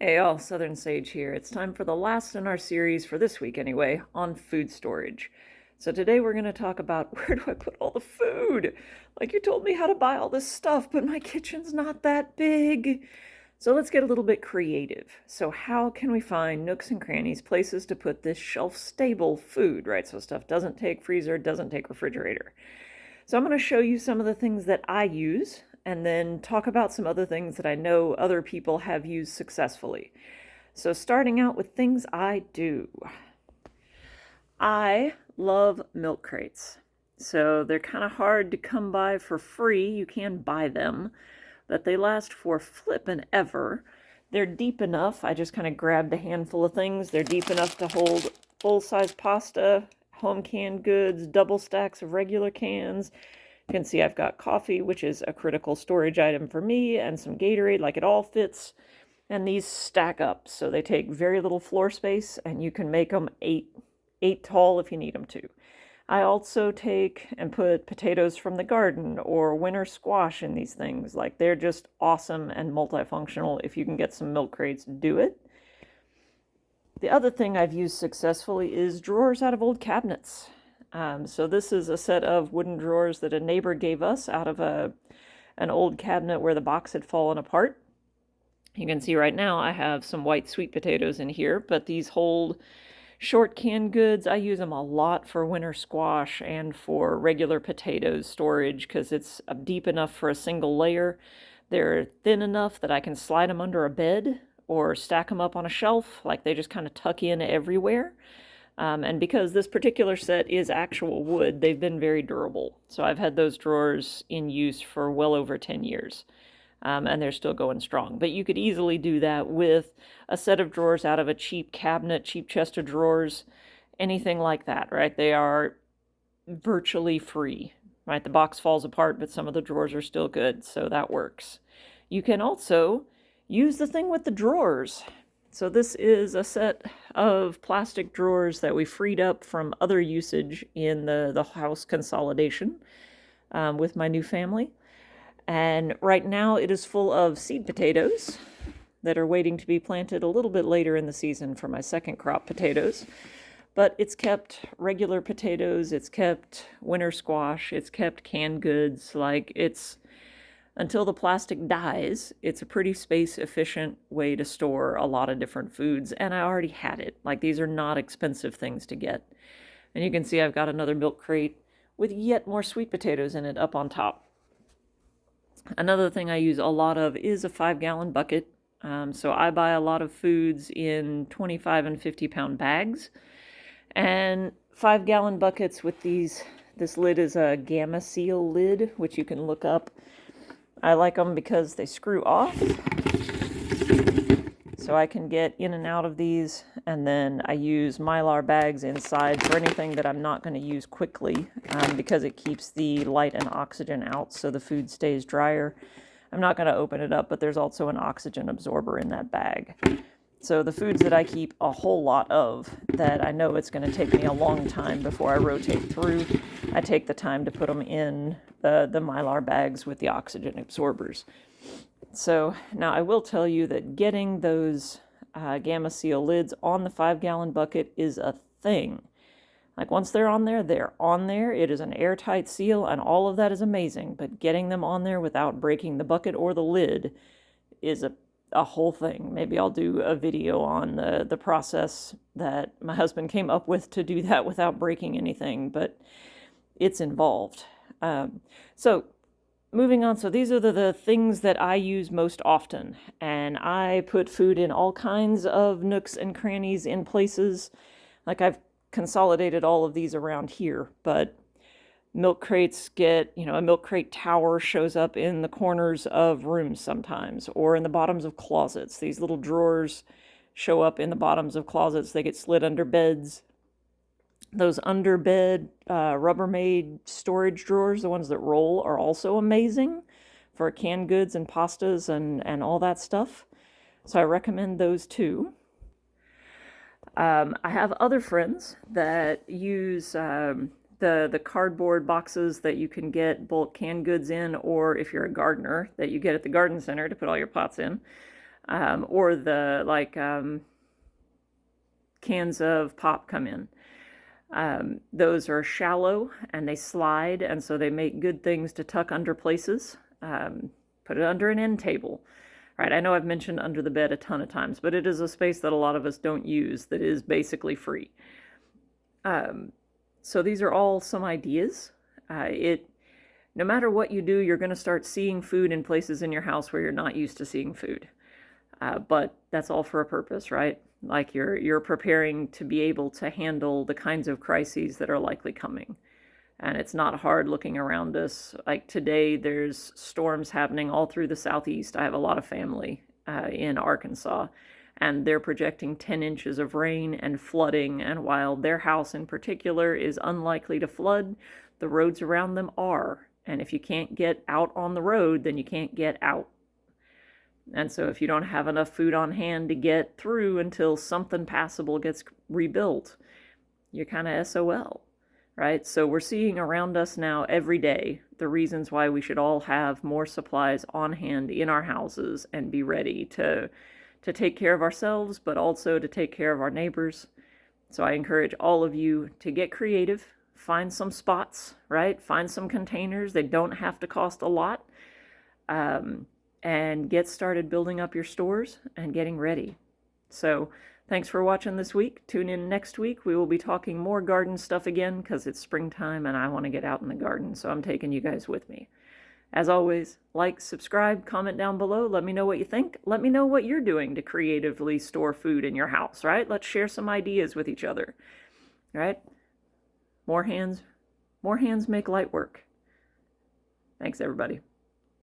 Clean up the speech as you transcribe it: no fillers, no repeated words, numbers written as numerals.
Hey all, Southern Sage here. It's time for the last in our series, for this week anyway, on food storage. So today we're going to talk about where do I put all the food? Like you told me how to buy all this stuff, but my kitchen's not that big. So let's get a little bit creative. So how can we find nooks and crannies, places to put this shelf-stable food, right? So stuff doesn't take freezer, doesn't take refrigerator. So I'm going to show you some of the things that I use and then talk about some other things that I know other people have used successfully. So starting out with things I do. I love milk crates. So they're kind of hard to come by for free. You can buy them, but they last for flippin' ever. They're deep enough. I just kind of grabbed a handful of things. They're deep enough to hold full-size pasta, home canned goods, double stacks of regular cans. You can see I've got coffee, which is a critical storage item for me, and some Gatorade, like it all fits. And these stack up, so they take very little floor space, and you can make them eight tall if you need them to. I also take and put potatoes from the garden or winter squash in these things. Like, they're just awesome and multifunctional. If you can get some milk crates, do it. The other thing I've used successfully is drawers out of old cabinets. So this is a set of wooden drawers that a neighbor gave us out of an old cabinet where the box had fallen apart. You can see right now I have some white sweet potatoes in here, but these hold short canned goods. I use them a lot for winter squash and for regular potatoes storage because it's deep enough for a single layer. They're thin enough that I can slide them under a bed or stack them up on a shelf. Like, they just kind of tuck in everywhere. And because this particular set is actual wood, they've been very durable. So I've had those drawers in use for well over 10 years. And they're still going strong. But you could easily do that with a set of drawers out of a cheap cabinet, cheap chest of drawers, anything like that, right? They are virtually free, right? The box falls apart, but some of the drawers are still good, so that works. You can also use the thing with the drawers. So this is a set of plastic drawers that we freed up from other usage in the house consolidation with my new family. And right now it is full of seed potatoes that are waiting to be planted a little bit later in the season for my second crop potatoes. But it's kept regular potatoes, it's kept winter squash, it's kept canned goods. Like, it's, until the plastic dies, it's a pretty space efficient way to store a lot of different foods. And I already had it. Like, these are not expensive things to get. And you can see I've got another milk crate with yet more sweet potatoes in it up on top. Another thing I use a lot of is a 5-gallon bucket. So I buy a lot of foods in 25 and 50-pound bags. And 5-gallon buckets with this lid is a Gamma Seal lid, which you can look up. I like them because they screw off, so I can get in and out of these, and then I use Mylar bags inside for anything that I'm not going to use quickly, because it keeps the light and oxygen out so the food stays drier. I'm not going to open it up, but there's also an oxygen absorber in that bag. So the foods that I keep a whole lot of, that I know it's going to take me a long time before I rotate through, I take the time to put them in the Mylar bags with the oxygen absorbers. So now I will tell you that getting those Gamma Seal lids on the 5-gallon bucket is a thing. Like, once they're on there, they're on there. It is an airtight seal, and all of that is amazing. But getting them on there without breaking the bucket or the lid is a whole thing. Maybe I'll do a video on the process that my husband came up with to do that without breaking anything, but it's involved. So moving on, so these are the things that I use most often, and I put food in all kinds of nooks and crannies in places. Like, I've consolidated all of these around here, but milk crates get, a milk crate tower shows up in the corners of rooms sometimes, or in the bottoms of closets. These little drawers show up in the bottoms of closets. They get slid under beds. Those underbed Rubbermaid storage drawers, the ones that roll, are also amazing for canned goods and pastas and all that stuff. So I recommend those too. I have other friends that use the cardboard boxes that you can get bulk canned goods in, or if you're a gardener, that you get at the garden center to put all your pots in. or the cans of pop come in. Those are shallow and they slide, and so they make good things to tuck under places. Put it under an end table. Right, I know I've mentioned under the bed a ton of times, but it is a space that a lot of us don't use that is basically free. So these are all some ideas. No matter what you do, you're going to start seeing food in places in your house where you're not used to seeing food. But that's all for a purpose, right? Like you're preparing to be able to handle the kinds of crises that are likely coming. And it's not hard looking around us. Like today, there's storms happening all through the southeast. I have a lot of family in Arkansas, and they're projecting 10 inches of rain and flooding. And while their house in particular is unlikely to flood, the roads around them are. And if you can't get out on the road, then you can't get out. And so if you don't have enough food on hand to get through until something passable gets rebuilt, you're kind of SOL, right? So we're seeing around us now every day the reasons why we should all have more supplies on hand in our houses and be ready to take care of ourselves, but also to take care of our neighbors. So I encourage all of you to get creative, find some spots, right? Find some containers. They don't have to cost a lot. And get started building up your stores and getting ready. So thanks for watching this week. Tune in next week. We will be talking more garden stuff again because it's springtime and I want to get out in the garden, so I'm taking you guys with me. As always, like, subscribe, comment down below. Let me know what you think. Let me know what you're doing to creatively store food in your house, right? Let's share some ideas with each other, right? More hands make light work. Thanks, everybody.